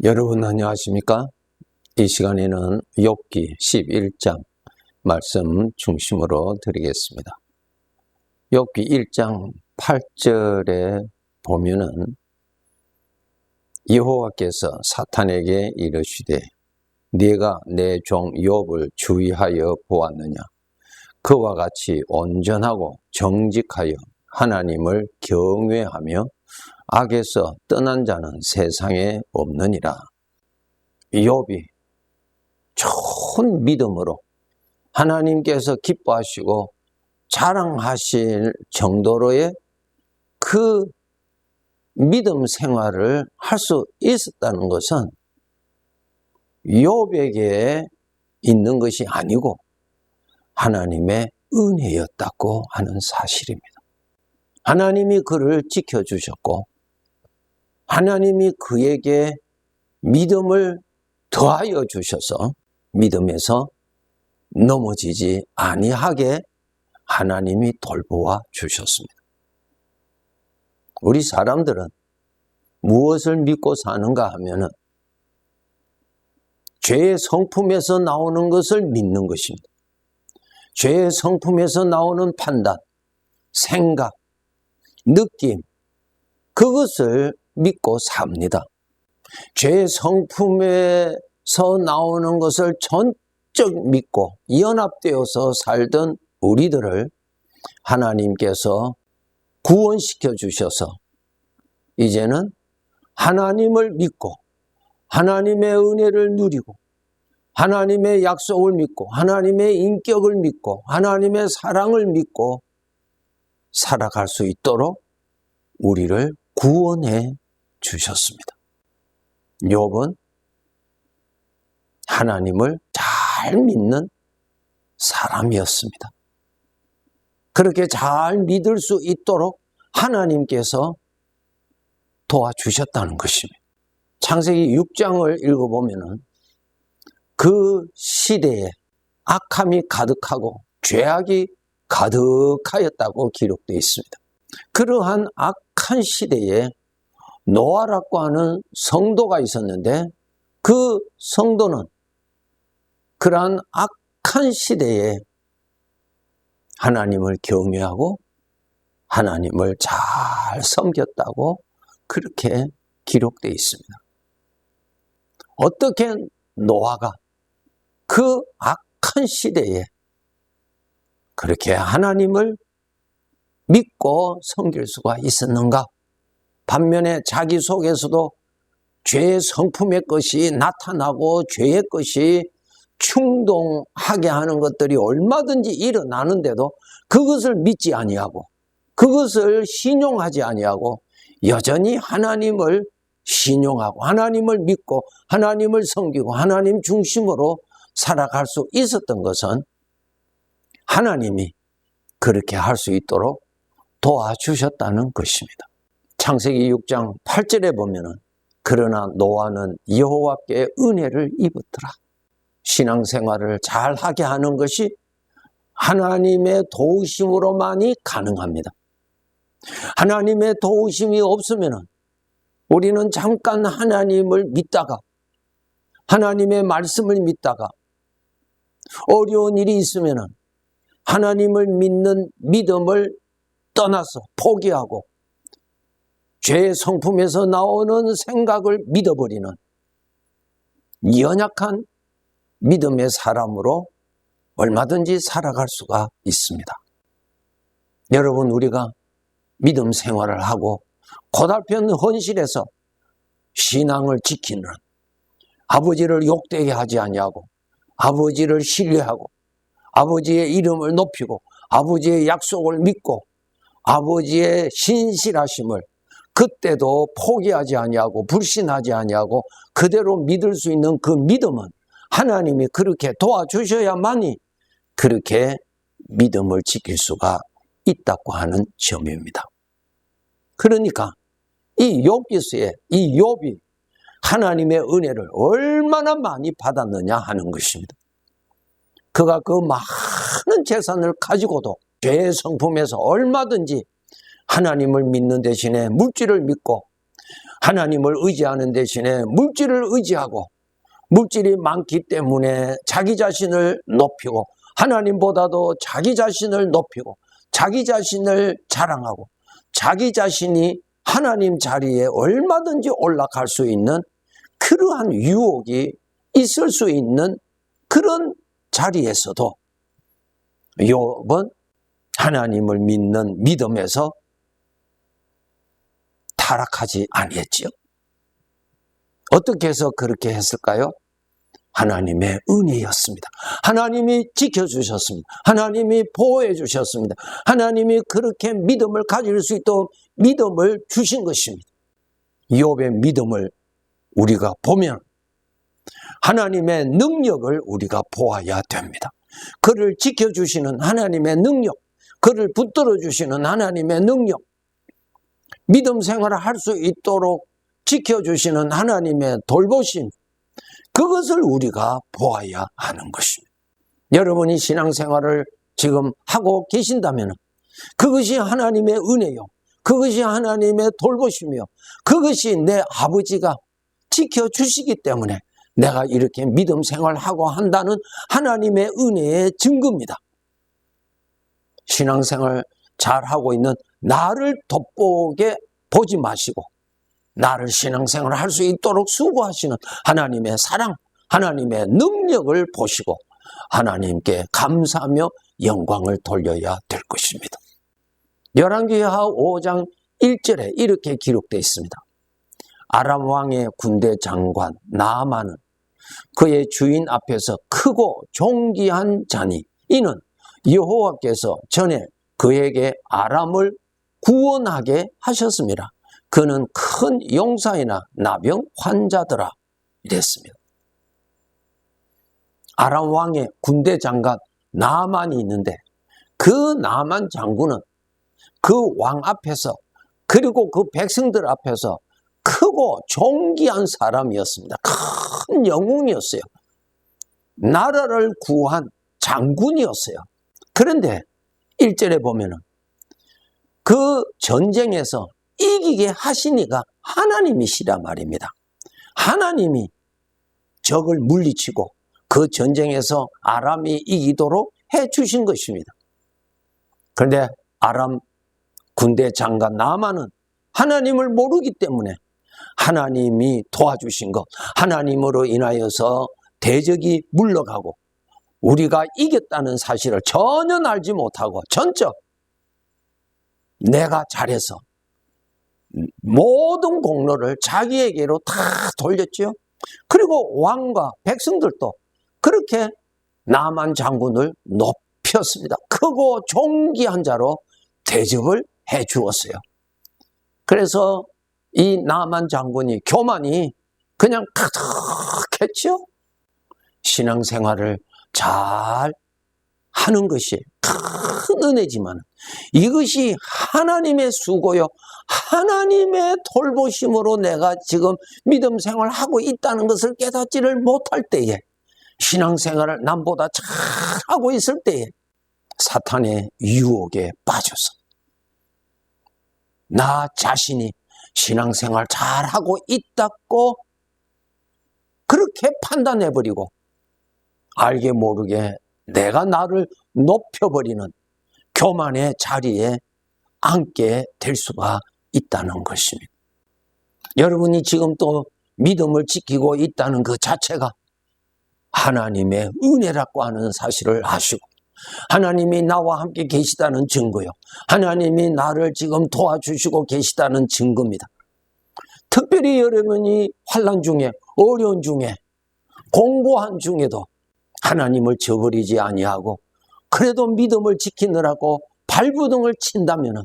여러분 안녕하십니까? 이 시간에는 욥기 11장 말씀 중심으로 드리겠습니다. 욥기 1장 8절에 보면은 여호와께서 사탄에게 이르시되 네가 내 종 욥을 주의하여 보았느냐? 그와 같이 온전하고 정직하여 하나님을 경외하며 악에서 떠난 자는 세상에 없느니라. 욥이 좋은 믿음으로 하나님께서 기뻐하시고 자랑하실 정도로의 그 믿음 생활을 할 수 있었다는 것은 욥에게 있는 것이 아니고 하나님의 은혜였다고 하는 사실입니다. 하나님이 그를 지켜주셨고 하나님이 그에게 믿음을 더하여 주셔서 믿음에서 넘어지지 아니하게 하나님이 돌보아 주셨습니다. 우리 사람들은 무엇을 믿고 사는가 하면은 죄의 성품에서 나오는 것을 믿는 것입니다. 죄의 성품에서 나오는 판단, 생각, 느낌, 그것을 믿고 삽니다. 죄의 성품에서 나오는 것을 전적 믿고 연합되어서 살던 우리들을 하나님께서 구원시켜 주셔서 이제는 하나님을 믿고 하나님의 은혜를 누리고 하나님의 약속을 믿고 하나님의 인격을 믿고 하나님의 사랑을 믿고 살아갈 수 있도록 우리를 구원해 주셨습니다. 욥은 하나님을 잘 믿는 사람이었습니다. 그렇게 잘 믿을 수 있도록 하나님께서 도와주셨다는 것입니다. 창세기 6장을 읽어보면은 그 시대에 악함이 가득하고 죄악이 가득하였다고 기록되어 있습니다. 그러한 악한 시대에 노아라고 하는 성도가 있었는데 그 성도는 그러한 악한 시대에 하나님을 경외하고 하나님을 잘 섬겼다고 그렇게 기록되어 있습니다. 어떻게 노아가 그 악한 시대에 그렇게 하나님을 믿고 섬길 수가 있었는가? 반면에 자기 속에서도 죄의 성품의 것이 나타나고 죄의 것이 충동하게 하는 것들이 얼마든지 일어나는데도 그것을 믿지 아니하고 그것을 신용하지 아니하고 여전히 하나님을 신용하고 하나님을 믿고 하나님을 섬기고 하나님 중심으로 살아갈 수 있었던 것은 하나님이 그렇게 할 수 있도록 도와주셨다는 것입니다. 창세기 6장 8절에 보면은 그러나 노아는 여호와께 은혜를 입었더라. 신앙생활을 잘하게 하는 것이 하나님의 도우심으로만이 가능합니다. 하나님의 도우심이 없으면은 우리는 잠깐 하나님을 믿다가 하나님의 말씀을 믿다가 어려운 일이 있으면은 하나님을 믿는 믿음을 떠나서 포기하고 죄의 성품에서 나오는 생각을 믿어버리는 연약한 믿음의 사람으로 얼마든지 살아갈 수가 있습니다. 여러분, 우리가 믿음 생활을 하고 고달픈 헌실에서 신앙을 지키는 아버지를 욕되게 하지 아니하고 아버지를 신뢰하고 아버지의 이름을 높이고 아버지의 약속을 믿고 아버지의 신실하심을 그때도 포기하지 아니하고 불신하지 아니하고 그대로 믿을 수 있는 그 믿음은 하나님이 그렇게 도와주셔야만이 그렇게 믿음을 지킬 수가 있다고 하는 점입니다. 그러니까 이 욥기서에 이 욥이 하나님의 은혜를 얼마나 많이 받았느냐 하는 것입니다. 그가 그 많은 재산을 가지고도 죄의 성품에서 얼마든지 하나님을 믿는 대신에 물질을 믿고 하나님을 의지하는 대신에 물질을 의지하고 물질이 많기 때문에 자기 자신을 높이고 하나님보다도 자기 자신을 높이고 자기 자신을 자랑하고 자기 자신이 하나님 자리에 얼마든지 올라갈 수 있는 그러한 유혹이 있을 수 있는 그런 자리에서도 욥은 하나님을 믿는 믿음에서 타락하지 아니했지요. 어떻게 해서 그렇게 했을까요? 하나님의 은혜였습니다. 하나님이 지켜주셨습니다. 하나님이 보호해 주셨습니다. 하나님이 그렇게 믿음을 가질 수 있도록 믿음을 주신 것입니다. 욥의 믿음을 우리가 보면 하나님의 능력을 우리가 보아야 됩니다. 그를 지켜주시는 하나님의 능력, 그를 붙들어 주시는 하나님의 능력, 믿음 생활을 할 수 있도록 지켜주시는 하나님의 돌보심, 그것을 우리가 보아야 하는 것입니다. 여러분이 신앙생활을 지금 하고 계신다면 그것이 하나님의 은혜요, 그것이 하나님의 돌보심이요, 그것이 내 아버지가 지켜주시기 때문에 내가 이렇게 믿음 생활하고 한다는 하나님의 은혜의 증거입니다. 신앙생활 잘하고 있는 나를 돋보게 보지 마시고 나를 신앙생활을 할 수 있도록 수고하시는 하나님의 사랑, 하나님의 능력을 보시고 하나님께 감사하며 영광을 돌려야 될 것입니다. 열왕기하 5장 1절에 이렇게 기록되어 있습니다. 아람 왕의 군대 장관 나아만은 그의 주인 앞에서 크고 존귀한 자니 이는 여호와께서 전에 그에게 아람을 구원하게 하셨습니다. 그는 큰 용사이나 나병 환자더라 이랬습니다. 아람 왕의 군대 장관 나아만이 있는데 그 나아만 장군은 그 왕 앞에서 그리고 그 백성들 앞에서 크고 존귀한 사람이었습니다. 큰 영웅이었어요. 나라를 구한 장군이었어요. 그런데 1절에 보면은 그 전쟁에서 이기게 하신 이가 하나님이시란 말입니다. 하나님이 적을 물리치고 그 전쟁에서 아람이 이기도록 해 주신 것입니다. 그런데 아람 군대 장관 나아만은 하나님을 모르기 때문에 하나님이 도와주신 것, 하나님으로 인하여서 대적이 물러가고 우리가 이겼다는 사실을 전혀 알지 못하고 전적 내가 잘해서 모든 공로를 자기에게로 다 돌렸죠. 그리고 왕과 백성들도 그렇게 나아만 장군을 높였습니다. 크고 존귀한 자로 대접을 해 주었어요. 그래서 이 나아만 장군이 교만이 그냥 가득했죠. 신앙생활을 잘 하는 것이 큰 은혜지만 이것이 하나님의 수고요, 하나님의 돌보심으로 내가 지금 믿음 생활하고 있다는 것을 깨닫지를 못할 때에, 신앙생활을 남보다 잘하고 있을 때에 사탄의 유혹에 빠져서 나 자신이 신앙생활 잘하고 있다고 그렇게 판단해버리고 알게 모르게 내가 나를 높여버리는 교만의 자리에 앉게 될 수가 있다는 것입니다. 여러분이 지금 또 믿음을 지키고 있다는 그 자체가 하나님의 은혜라고 하는 사실을 아시고 하나님이 나와 함께 계시다는 증거요, 하나님이 나를 지금 도와주시고 계시다는 증거입니다. 특별히 여러분이 환난 중에, 어려운 중에, 공고한 중에도 하나님을 저버리지 아니하고 그래도 믿음을 지키느라고 발부둥을 친다면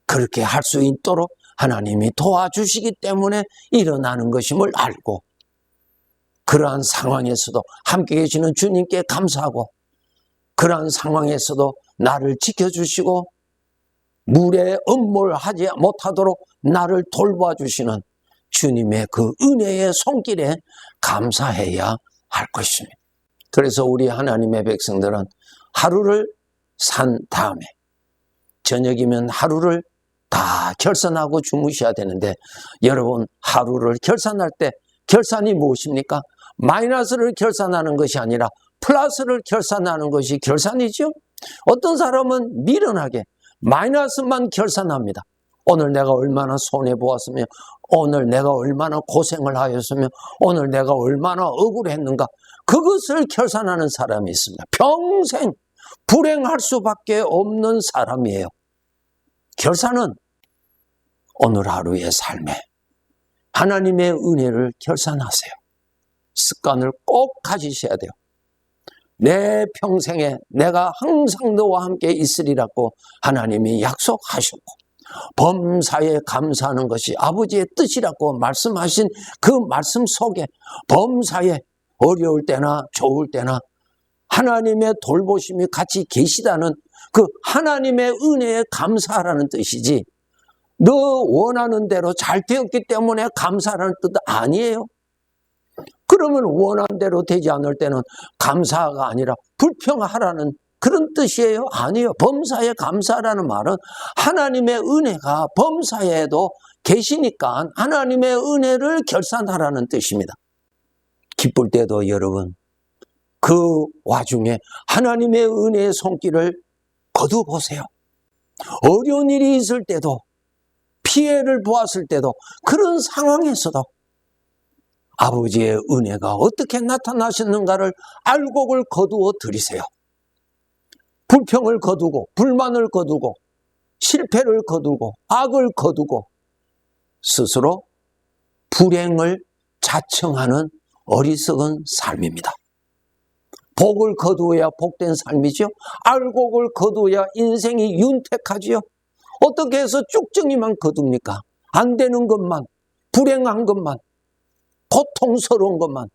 그렇게 할 수 있도록 하나님이 도와주시기 때문에 일어나는 것임을 알고 그러한 상황에서도 함께 계시는 주님께 감사하고 그러한 상황에서도 나를 지켜주시고 물에 음몰하지 못하도록 나를 돌봐주시는 주님의 그 은혜의 손길에 감사해야 할 것입니다. 그래서 우리 하나님의 백성들은 하루를 산 다음에 저녁이면 하루를 다 결산하고 주무셔야 되는데, 여러분 하루를 결산할 때 결산이 무엇입니까? 마이너스를 결산하는 것이 아니라 플러스를 결산하는 것이 결산이죠. 어떤 사람은 미련하게 마이너스만 결산합니다. 오늘 내가 얼마나 손해보았으며, 오늘 내가 얼마나 고생을 하였으며, 오늘 내가 얼마나 억울했는가, 그것을 결산하는 사람이 있습니다. 평생 불행할 수밖에 없는 사람이에요. 결산은 오늘 하루의 삶에 하나님의 은혜를 결산하세요. 습관을 꼭 가지셔야 돼요. 내 평생에 내가 항상 너와 함께 있으리라고 하나님이 약속하셨고, 범사에 감사하는 것이 아버지의 뜻이라고 말씀하신 그 말씀 속에 범사에 어려울 때나 좋을 때나 하나님의 돌보심이 같이 계시다는 그 하나님의 은혜에 감사하라는 뜻이지, 너 원하는 대로 잘 되었기 때문에 감사하라는 뜻 아니에요. 그러면 원하는 대로 되지 않을 때는 감사가 아니라 불평하라는 그런 뜻이에요? 아니에요. 범사에 감사하라는 말은 하나님의 은혜가 범사에도 계시니까 하나님의 은혜를 결산하라는 뜻입니다. 기쁠 때도 여러분 그 와중에 하나님의 은혜의 손길을 거두보세요. 어려운 일이 있을 때도, 피해를 보았을 때도, 그런 상황에서도 아버지의 은혜가 어떻게 나타나셨는가를 알곡을 거두어 드리세요. 불평을 거두고, 불만을 거두고, 실패를 거두고, 악을 거두고 스스로 불행을 자청하는 어리석은 삶입니다. 복을 거두어야 복된 삶이죠. 알곡을 거두어야 인생이 윤택하지요. 어떻게 해서 쭉정이만 거둡니까? 안 되는 것만, 불행한 것만, 고통스러운 것만,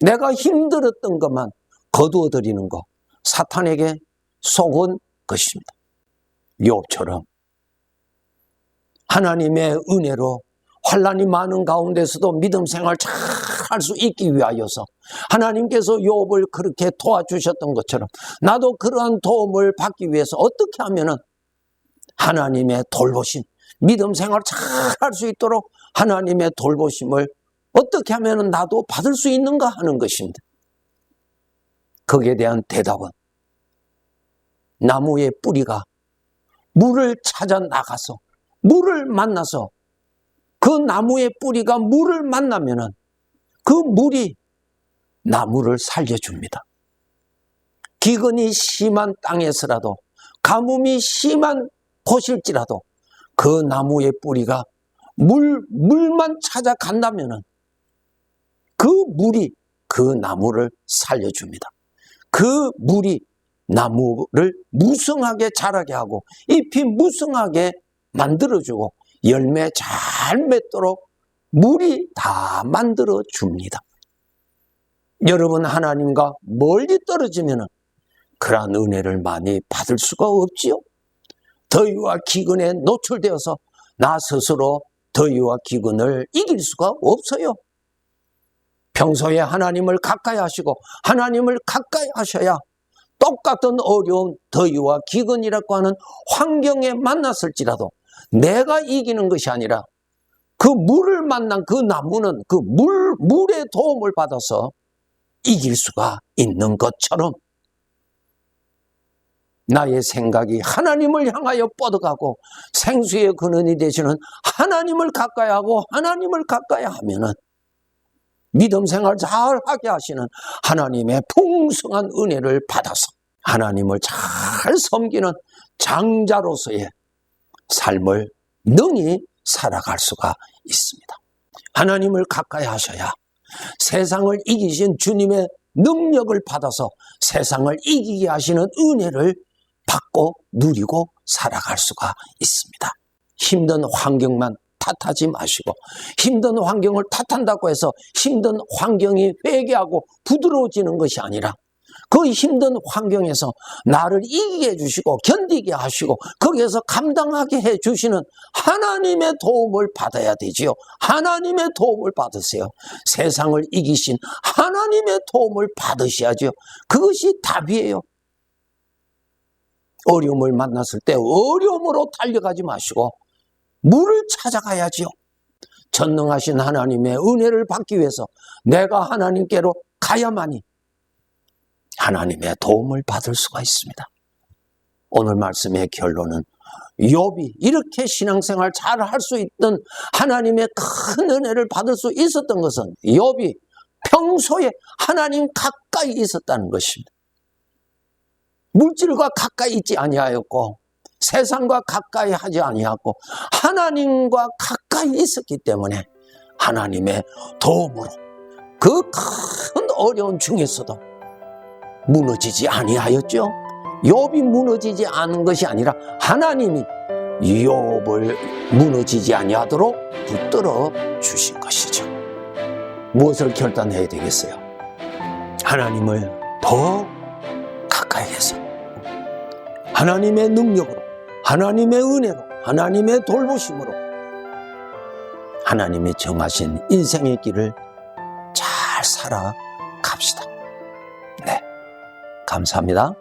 내가 힘들었던 것만 거두어드리는 것, 사탄에게 속은 것입니다. 욥처럼 하나님의 은혜로 환난이 많은 가운데서도 믿음 생활 잘 할 수 있기 위하여서 하나님께서 욥을 그렇게 도와주셨던 것처럼 나도 그러한 도움을 받기 위해서 어떻게 하면은 하나님의 돌보심, 믿음 생활 잘 할 수 있도록 하나님의 돌보심을 어떻게 하면은 나도 받을 수 있는가 하는 것입니다. 거기에 대한 대답은 나무의 뿌리가 물을 찾아 나가서 물을 만나서 그 나무의 뿌리가 물을 만나면은 그 물이 나무를 살려줍니다. 기근이 심한 땅에서라도, 가뭄이 심한 곳일지라도 그 나무의 뿌리가 물만 찾아간다면은 그 물이 그 나무를 살려줍니다. 그 물이 나무를 무성하게 자라게 하고 잎이 무성하게 만들어주고 열매 잘 맺도록 물이 다 만들어줍니다. 여러분 하나님과 멀리 떨어지면 그러한 은혜를 많이 받을 수가 없지요. 더위와 기근에 노출되어서 나 스스로 더위와 기근을 이길 수가 없어요. 평소에 하나님을 가까이 하시고 하나님을 가까이 하셔야 똑같은 어려운 더위와 기근이라고 하는 환경에 만났을지라도 내가 이기는 것이 아니라 그 물을 만난 그 나무는 그 물의 도움을 받아서 이길 수가 있는 것처럼 나의 생각이 하나님을 향하여 뻗어가고 생수의 근원이 되시는 하나님을 가까이 하고 하나님을 가까이 하면은 믿음 생활 잘 하게 하시는 하나님의 풍성한 은혜를 받아서 하나님을 잘 섬기는 장자로서의 삶을 능히 살아갈 수가 있습니다. 하나님을 가까이 하셔야 세상을 이기신 주님의 능력을 받아서 세상을 이기게 하시는 은혜를 받고 누리고 살아갈 수가 있습니다. 힘든 환경만 탓하지 마시고 힘든 환경을 탓한다고 해서 힘든 환경이 회개하고 부드러워지는 것이 아니라 그 힘든 환경에서 나를 이기게 해주시고 견디게 하시고 거기에서 감당하게 해주시는 하나님의 도움을 받아야 되지요. 하나님의 도움을 받으세요. 세상을 이기신 하나님의 도움을 받으셔야죠. 그것이 답이에요. 어려움을 만났을 때 어려움으로 달려가지 마시고 물을 찾아가야지요. 전능하신 하나님의 은혜를 받기 위해서 내가 하나님께로 가야만이 하나님의 도움을 받을 수가 있습니다. 오늘 말씀의 결론은 욥이 이렇게 신앙생활 잘 할 수 있던 하나님의 큰 은혜를 받을 수 있었던 것은 욥이 평소에 하나님 가까이 있었다는 것입니다. 물질과 가까이 있지 아니하였고 세상과 가까이 하지 아니하고 하나님과 가까이 있었기 때문에 하나님의 도움으로 그 큰 어려운 중에서도 무너지지 아니하였죠. 욥이 무너지지 않은 것이 아니라 하나님이 욥을 무너지지 아니하도록 붙들어 주신 것이죠. 무엇을 결단해야 되겠어요? 하나님을 더 가까이 해서 하나님의 능력으로, 하나님의 은혜로, 하나님의 돌보심으로 하나님이 정하신 인생의 길을 잘 살아갑시다. 네, 감사합니다.